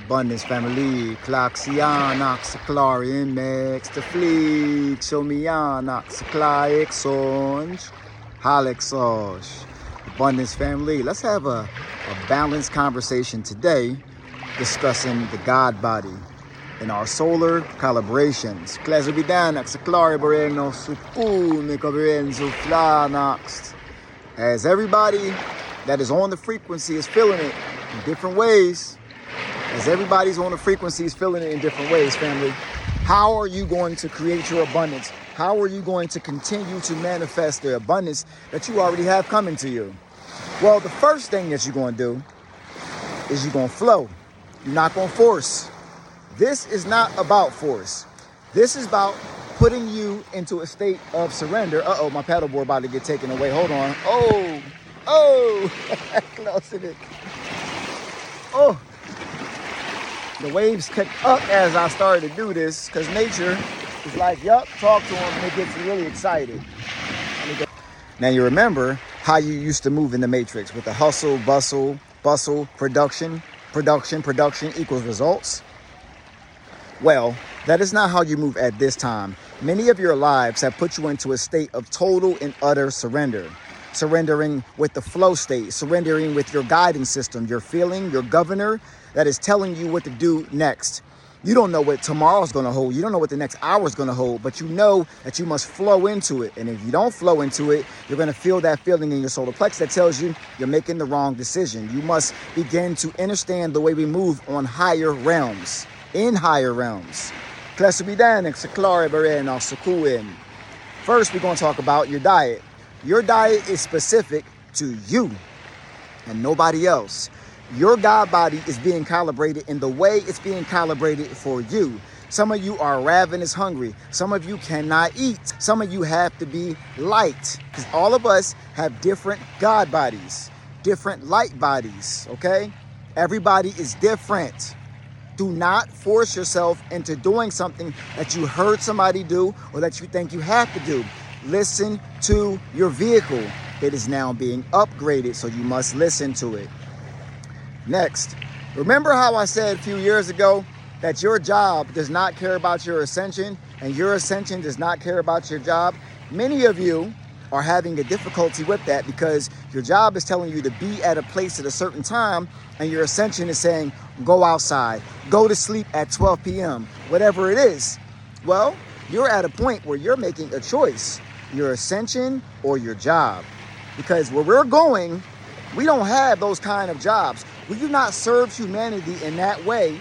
Abundance family, Claxianax, Clarion, Max, the Fleek, Shomianax, Claixonge, Halexosh. Abundance family, let's have a balanced conversation today discussing the God body in our solar calibrations. Clazubidanax, Clariboreno, Supu, Nicoberenzo, Flanax. As everybody that is on the frequency is feeling it in different ways, as everybody's on the frequency is feeling it in different ways, family, how are you going to create your abundance? How are you going to continue to manifest the abundance that you already have coming to you? Well, the first thing that you're going to do is you're going to flow. You're not going to force. This is not about force. This is about putting you into a state of surrender. Uh-oh, my paddleboard about to get taken away. Hold on. Oh, close to it. Oh, the waves kicked up as I started to do this because nature is like, yup, talk to them, and it gets really excited. Now you remember how you used to move in the matrix with the hustle, bustle, production equals results. Well, that is not how you move at this time. Many of your lives have put you into a state of total and utter surrender. Surrendering with the flow state, surrendering with your guiding system, your feeling, your governor that is telling you what to do next. You don't know what tomorrow's going to hold. You don't know what the next hour is going to hold, but you know that you must flow into it. And if you don't flow into it, you're going to feel that feeling in your solar plexus that tells you you're making the wrong decision. You must begin to understand the way we move on higher realms, in higher realms. First, we're going to talk about your diet. Your diet is specific to you and nobody else. Your God body is being calibrated in the way it's being calibrated for you. Some of you are ravenous hungry. Some of you cannot eat. Some of you have to be light. Because all of us have different God bodies, different light bodies, okay? Everybody is different. Do not force yourself into doing something that you heard somebody do or that you think you have to do. Listen to your vehicle. It is now being upgraded, so you must listen to it. Next, remember how I said a few years ago that your job does not care about your ascension and your ascension does not care about your job? Many of you are having a difficulty with that because your job is telling you to be at a place at a certain time and your ascension is saying, go outside, go to sleep at 12 p.m., whatever it is. Well, you're at a point where you're making a choice, your ascension or your job. Because where we're going, we don't have those kind of jobs. We do not serve humanity in that way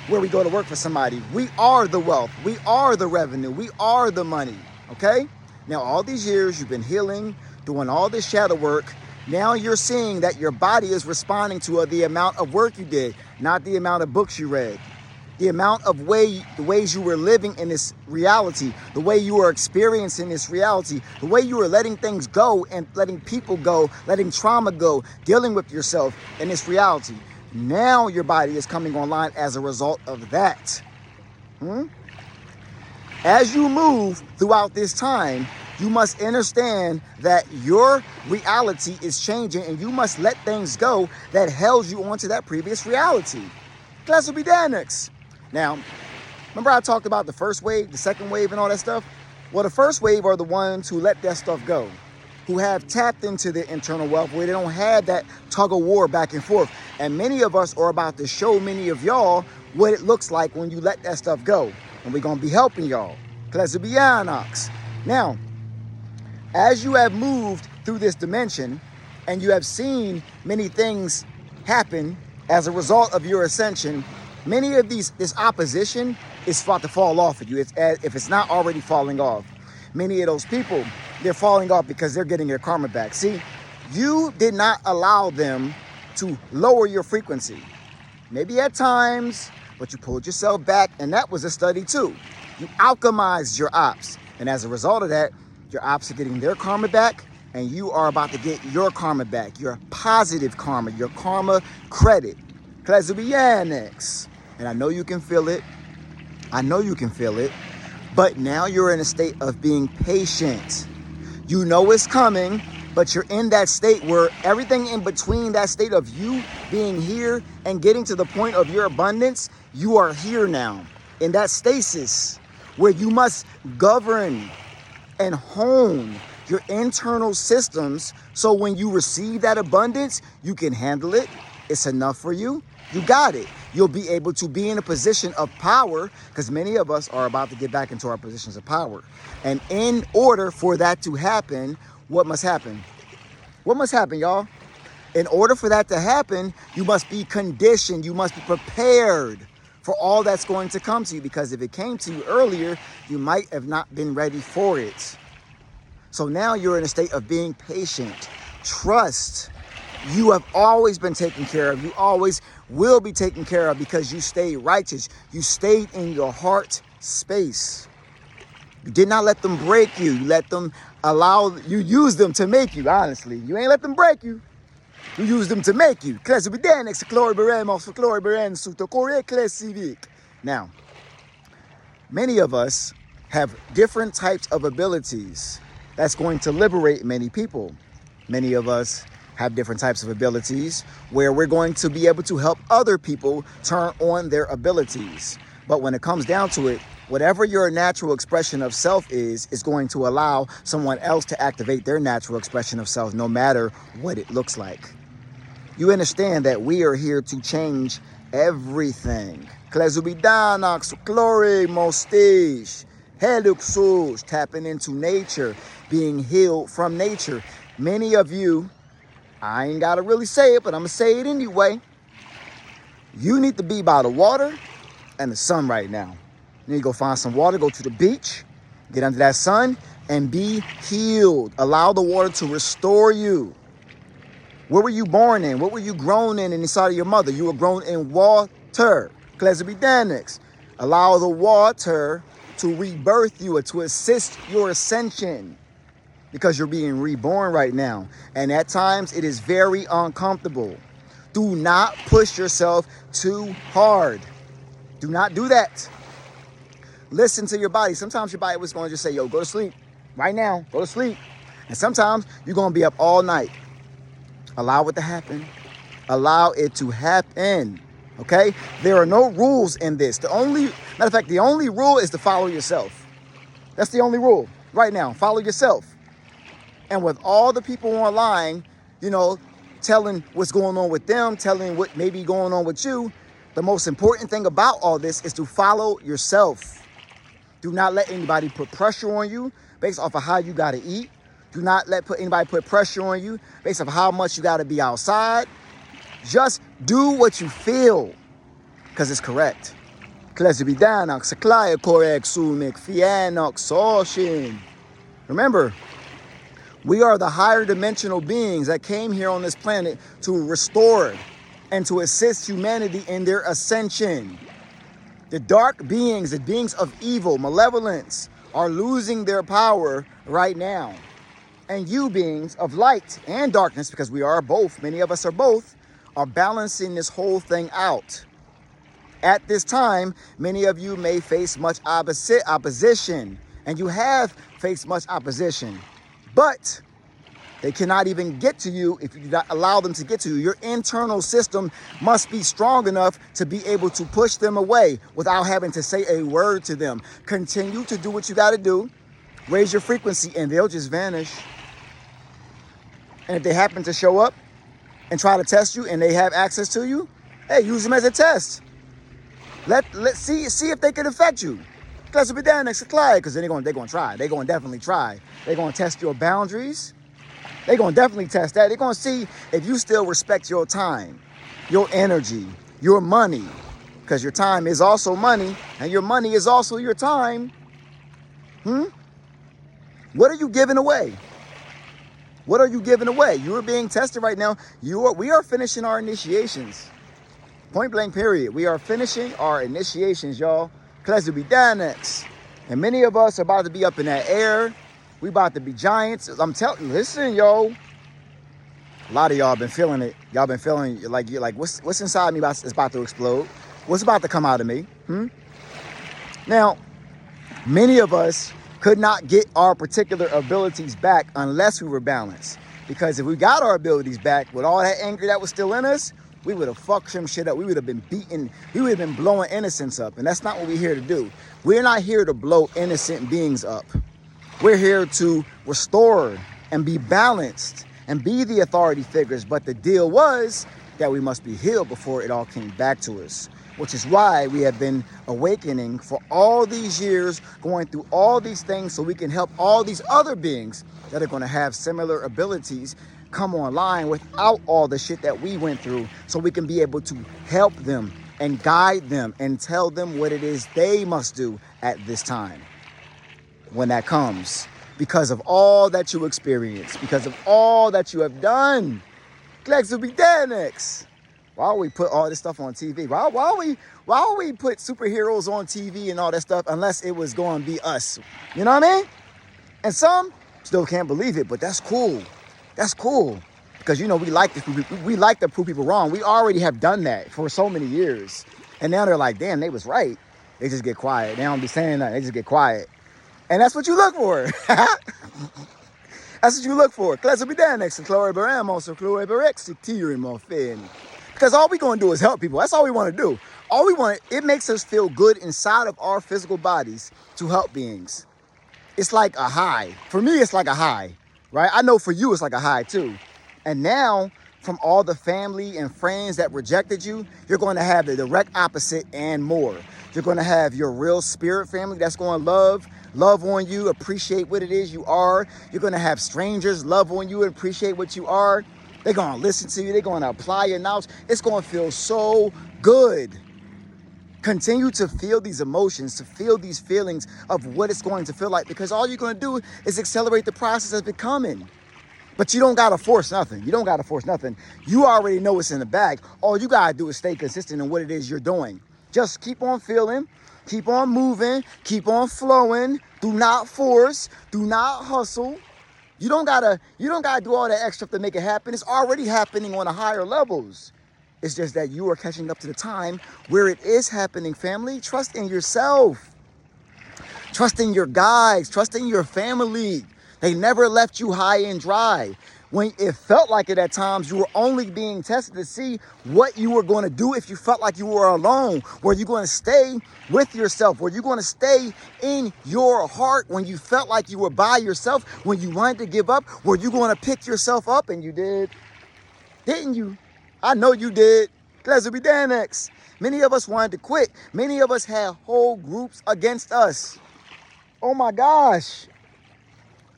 where we go to work for somebody. We are the wealth. We are the revenue. We are the money. Okay? Now, all these years you've been healing, doing all this shadow work. Now you're seeing that your body is responding to the amount of work you did, not the amount of books you read. The amount of the ways you were living in this reality, the way you were experiencing this reality, the way you were letting things go and letting people go, letting trauma go, dealing with yourself in this reality. Now your body is coming online as a result of that. As you move throughout this time, you must understand that your reality is changing and you must let things go that held you onto that previous reality. Class will be there next. Now, remember I talked about the first wave, the second wave and all that stuff? Well, the first wave are the ones who let that stuff go, who have tapped into their internal wealth where they don't have that tug of war back and forth. And many of us are about to show many of y'all what it looks like when you let that stuff go. And we're going to be helping y'all. Now, as you have moved through this dimension and you have seen many things happen as a result of your ascension, many of this opposition is about to fall off of you. It's as if it's not already falling off. Many of those people, they're falling off because they're getting their karma back. See, you did not allow them to lower your frequency. Maybe at times, but you pulled yourself back, and that was a study too. You alchemized your ops, and as a result of that, your ops are getting their karma back, and you are about to get your karma back, your positive karma, your karma credit. Klazubianix. And I know you can feel it. I know you can feel it. But now you're in a state of being patient. You know it's coming. But you're in that state where everything in between that state of you being here and getting to the point of your abundance, you are here now in that stasis where you must govern and hone your internal systems. So when you receive that abundance, you can handle it. It's enough for you. You got it. You'll be able to be in a position of power, because many of us are about to get back into our positions of power. And in order for that to happen, what must happen? What must happen, y'all? In order for that to happen, you must be conditioned. You must be prepared for all that's going to come to you, because if it came to you earlier, you might have not been ready for it. So now you're in a state of being patient. Trust. You have always been taken care of. You always will be taken care of, because you stayed righteous. You stayed in your heart space. You did not let them break you. You let them you use them to make you, honestly. You ain't let them break you. You use them to make you. Now, many of us have different types of abilities that's going to liberate many people. Many of us have different types of abilities where we're going to be able to help other people turn on their abilities. But when it comes down to it, whatever your natural expression of self is going to allow someone else to activate their natural expression of self, no matter what it looks like. You understand that we are here to change everything. Tapping into nature, being healed from nature. Many of you, I ain't got to really say it, but I'm going to say it anyway. You need to be by the water and the sun right now. You need to go find some water, go to the beach, get under that sun, and be healed. Allow the water to restore you. Where were you born in? What were you grown in inside of your mother? You were grown in water. Allow the water to rebirth you or to assist your ascension, because you're being reborn right now. And at times it is very uncomfortable. Do not push yourself too hard. Do not do that. Listen to your body. Sometimes your body was going to just say, yo, go to sleep right now. Go to sleep. And sometimes you're going to be up all night. Allow it to happen. Allow it to happen. Okay? There are no rules in this. The only rule is to follow yourself. That's the only rule right now. Follow yourself. And with all the people online, telling what's going on with them, telling what may be going on with you, the most important thing about all this is to follow yourself. Do not let anybody put pressure on you based off of how you got to eat. Do not let anybody put pressure on you based off of how much you got to be outside. Just do what you feel, because it's correct. Remember, we are the higher dimensional beings that came here on this planet to restore and to assist humanity in their ascension. The dark beings, the beings of evil, malevolence, are losing their power right now. And you beings of light and darkness, because we are both, many of us are both, are balancing this whole thing out. At this time, many of you may face much opposition, and you have faced much opposition, but they cannot even get to you if you do not allow them to get to you. Your internal system must be strong enough to be able to push them away without having to say a word to them. Continue to do what you got to do. Raise your frequency, and they'll just vanish. And if they happen to show up and try to test you and they have access to you, hey, use them as a test. Let's see if they can affect you. Because they're going to try. They're going to definitely try. They're going to test your boundaries. They're going to definitely test that. They're going to see if you still respect your time, your energy, your money. Because your time is also money, and your money is also your time. What are you giving away? What are you giving away? You are being tested right now. We are finishing our initiations. Point blank period. We are finishing our initiations, y'all. Class will be done next. And many of us are about to be up in that air. We about to be giants. I'm telling you, listen, yo. A lot of y'all been feeling it. Y'all been feeling like you're like, what's inside me is about to explode? What's about to come out of me? Now, many of us could not get our particular abilities back unless we were balanced. Because if we got our abilities back with all that anger that was still in us, we would have fucked some shit up. We would have been beaten. We would have been blowing innocence up. And that's not what we're here to do. We're not here to blow innocent beings up. We're here to restore and be balanced and be the authority figures. But the deal was that we must be healed before it all came back to us, which is why we have been awakening for all these years, going through all these things so we can help all these other beings that are going to have similar abilities come online without all the shit that we went through, so we can be able to help them and guide them and tell them what it is they must do at this time when that comes, because of all that you experience, because of all that you have done. Glex will be dead next. Why would we put all this stuff on TV? Why would we put superheroes on TV and all that stuff unless it was going to be us? You know what I mean? And some still can't believe it, but that's cool. That's cool. Because, you know, we like to prove people wrong. We already have done that for so many years. And now they're like, damn, they was right. They just get quiet. They don't be saying nothing. They just get quiet. And that's what you look for. That's what you look for. Class will be there next to Calibration, also Calibration. Because all we going to do is help people. That's all we want to do. It makes us feel good inside of our physical bodies to help beings. It's like a high. For me, it's like a high, right? I know for you, it's like a high too. And now, from all the family and friends that rejected you, you're going to have the direct opposite and more. You're going to have your real spirit family that's going to love on you, appreciate what it is you are. You're going to have strangers love on you and appreciate what you are. They're going to listen to you. They're going to apply your knowledge. It's going to feel so good. Continue to feel these emotions, to feel these feelings of what it's going to feel like, because all you're going to do is accelerate the process of becoming. But you don't got to force nothing. You don't got to force nothing. You already know what's in the bag. All you got to do is stay consistent in what it is you're doing. Just keep on feeling, keep on moving, keep on flowing. Do not force, do not hustle. You don't gotta do all that extra to make it happen. It's already happening on the higher levels. It's just that you are catching up to the time where it is happening, family. Trust in yourself. Trust in your guides. Trust in your family. They never left you high and dry. When it felt like it at times, you were only being tested to see what you were going to do if you felt like you were alone. Were you going to stay with yourself? Were you going to stay in your heart when you felt like you were by yourself? When you wanted to give up? Were you going to pick yourself up? And you did. Didn't you? I know you did. Class will be there next. Many of us wanted to quit. Many of us had whole groups against us. Oh my gosh.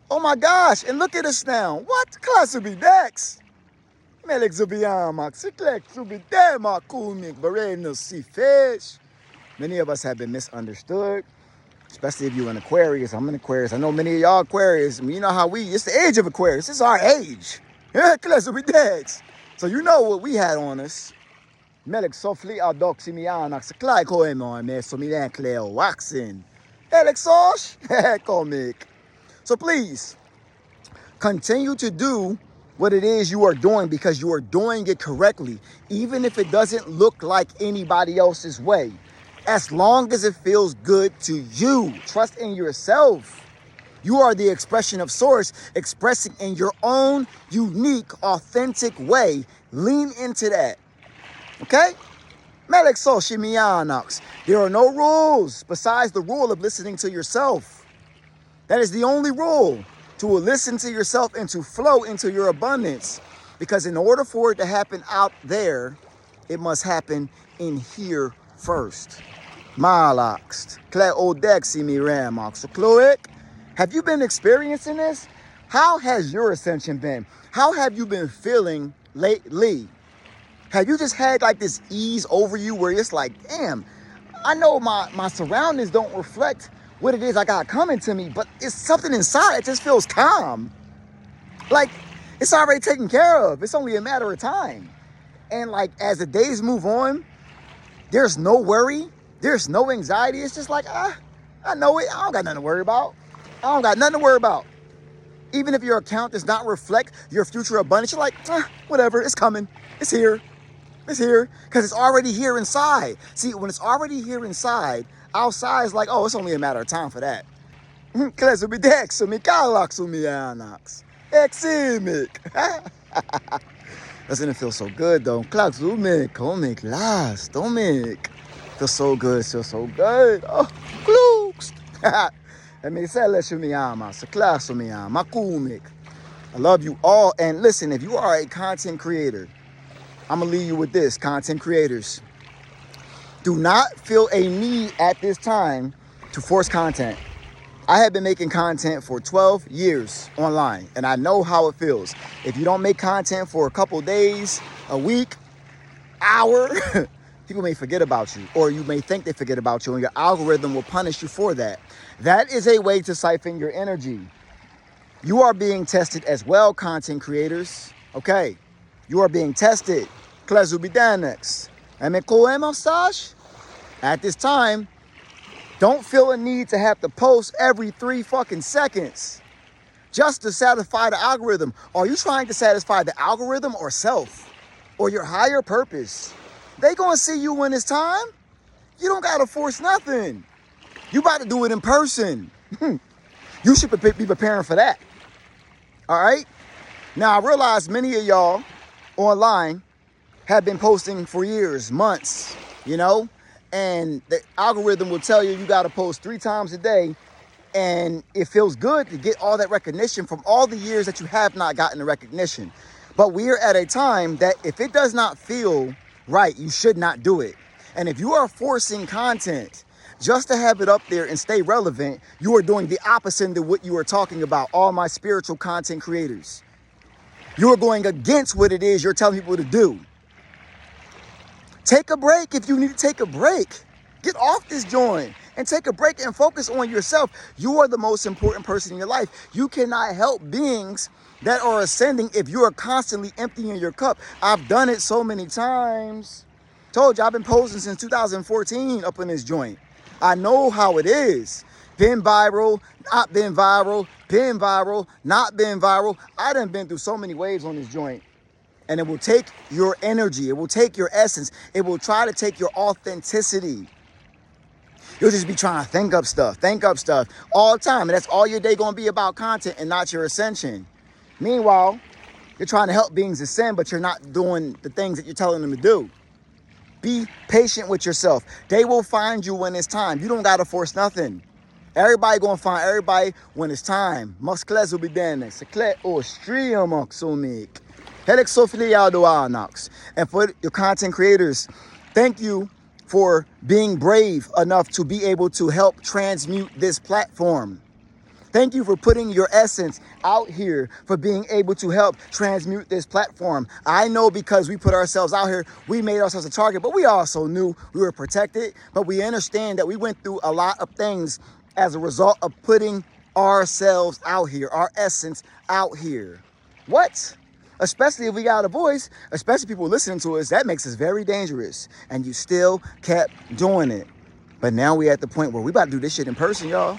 Oh my gosh, and look at us now. What? Class will be next. Melek Zubiyamak, Siklek Zubidema, Kumik, Bareno, see fish. Many of us have been misunderstood, especially if you're an Aquarius. I'm an Aquarius. I know many of y'all Aquarius. I mean, you know how it's the age of Aquarius. It's our age. Yeah, class will be next. So you know what we had on us. Melek Sofli Adoximianak, Siklai Koemon, Mesomian Cleo Waxin. Elek Sosh, comic. So please, continue to do what it is you are doing, because you are doing it correctly, even if it doesn't look like anybody else's way. As long as it feels good to you, trust in yourself. You are the expression of Source, expressing in your own unique, authentic way. Lean into that, okay? Melek So Shimianox. There are no rules besides the rule of listening to yourself. That is the only rule, to listen to yourself and to flow into your abundance. Because in order for it to happen out there, it must happen in here first. Malax, Kleodeximi Ramox, Chloic. Have you been experiencing this? How has your ascension been? How have you been feeling lately? Have you just had like this ease over you where it's like, damn, I know my surroundings don't reflect what it is I got coming to me, but it's something inside that just feels calm. Like it's already taken care of. It's only a matter of time. And like as the days move on, there's no worry, there's no anxiety. It's just like, I know it. I don't got nothing to worry about. I don't got nothing to worry about. Even if your account does not reflect your future abundance, you're like, whatever, it's coming. It's here. It's here. Because it's already here inside. See, when it's already here inside, outside is like, oh, it's only a matter of time for that. Eximic. Doesn't it feel so good though? Klaxumic, comic, last, domic. Feels so good, feels so good. Oh, klooks. Let me say, let you me ama, sa class me ama, makumik. I love you all. And listen, if you are a content creator, I'm gonna leave you with this, content creators. Do not feel a need at this time to force content. I have been making content for 12 years online, and I know how it feels. If you don't make content for a couple days, a week, hour, people may forget about you, or you may think they forget about you, and your algorithm will punish you for that. That is a way to siphon your energy. You are being tested as well, content creators. Okay, you are being tested. Klezubidanex. At this time, don't feel a need to have to post every 3 fucking seconds just to satisfy the algorithm. Are you trying to satisfy the algorithm or self or your higher purpose? They gonna see you when it's time. You don't gotta force nothing. You about to do it in person. You should be preparing for that. All right? Now, I realize many of y'all online have been posting for years, months, you know? And the algorithm will tell you you got to post 3 times a day. And it feels good to get all that recognition from all the years that you have not gotten the recognition. But we are at a time that if it does not feel right, you should not do it. And if you are forcing content just to have it up there and stay relevant, you are doing the opposite of what you are talking about, all my spiritual content creators. You are going against what it is you're telling people to do. Take a break if you need to take a break. Get off this joint and take a break and focus on yourself. You are the most important person in your life. You cannot help beings that are ascending if you are constantly emptying your cup. I've done it so many times. Told you, I've been posting since 2014 up in this joint. I know how it is. Been viral, not been viral, been viral, not been viral. I done been through so many waves on this joint. And it will take your energy. It will take your essence. It will try to take your authenticity. You'll just be trying to think up stuff all the time. And that's all your day going to be about, content and not your ascension. Meanwhile, you're trying to help beings ascend, but you're not doing the things that you're telling them to do. Be patient with yourself. They will find you when it's time. You don't got to force nothing. Everybody going to find everybody when it's time. Muskles will be done. Sekle o stream oxomic. And for your content creators, thank you for being brave enough to be able to help transmute this platform. Thank you for putting your essence out here, for being able to help transmute this platform. I know because we put ourselves out here, we made ourselves a target, but we also knew we were protected. But we understand that we went through a lot of things as a result of putting ourselves out here, our essence out here. What? Especially if we got a voice, especially people listening to us, that makes us very dangerous. And you still kept doing it. But now we at the point where we about to do this shit in person, y'all.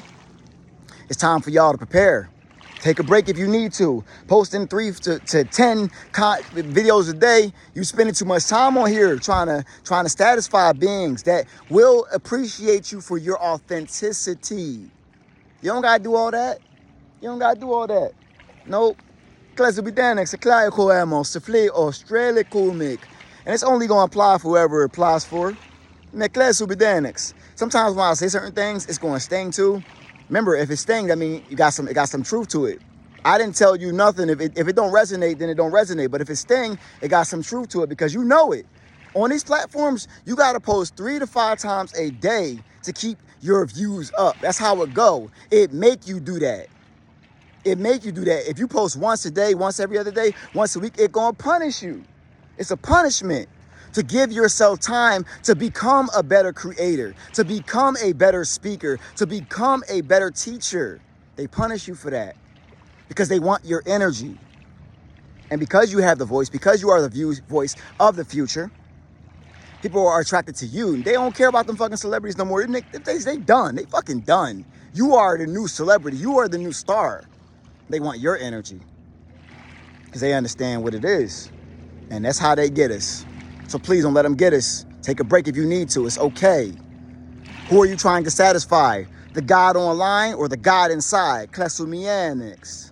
It's time for y'all to prepare. Take a break if you need to. Posting 3 to 10 videos a day. You spending too much time on here trying to satisfy beings that will appreciate you for your authenticity. You don't gotta do all that. You don't gotta do all that. Nope. And it's only going to apply for whoever it applies for. Sometimes when I say certain things, it's going to sting too. Remember, if it stings, I mean, it got some truth to it. I didn't tell you nothing. If it don't resonate, then it don't resonate. But if it stings, it got some truth to it because you know it. On these platforms, you got to post 3 to 5 times a day to keep your views up. That's how it go. It make you do that. It make you do that. If you post once a day, once every other day, once a week, it's going to punish you. It's a punishment to give yourself time to become a better creator, to become a better speaker, to become a better teacher. They punish you for that because they want your energy. And because you have the voice, because you are the voice of the future, people are attracted to you. They don't care about them fucking celebrities no more. They done. They fucking done. You are the new celebrity. You are the new star. They want your energy because they understand what it is. And that's how they get us. So please don't let them get us. Take a break if you need to. It's okay. Who are you trying to satisfy? The God online or the God inside? Klesumianix.